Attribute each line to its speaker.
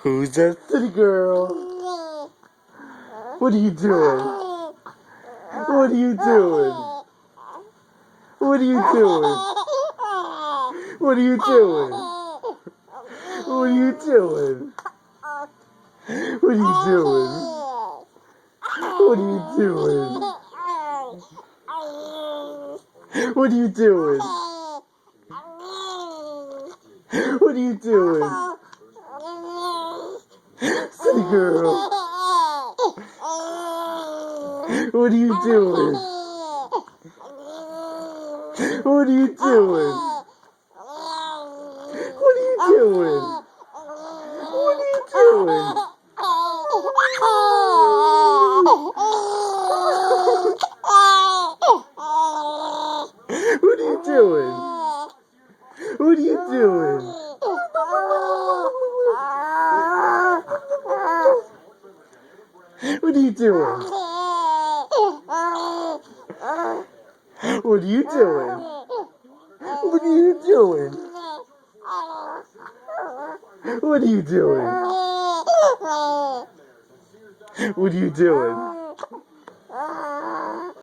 Speaker 1: Who's that city girl? What are you doing? What are you doing? What are you doing? What are you doing? What are you doing? What are you doing? What are you doing? What are you doing? What are you doing? City girl. What are you doing? What are you doing? What are you doing? What are you doing? What are you doing? What are you doing? What are you doing? What are you doing? What are you doing? What are you doing? What are you doing?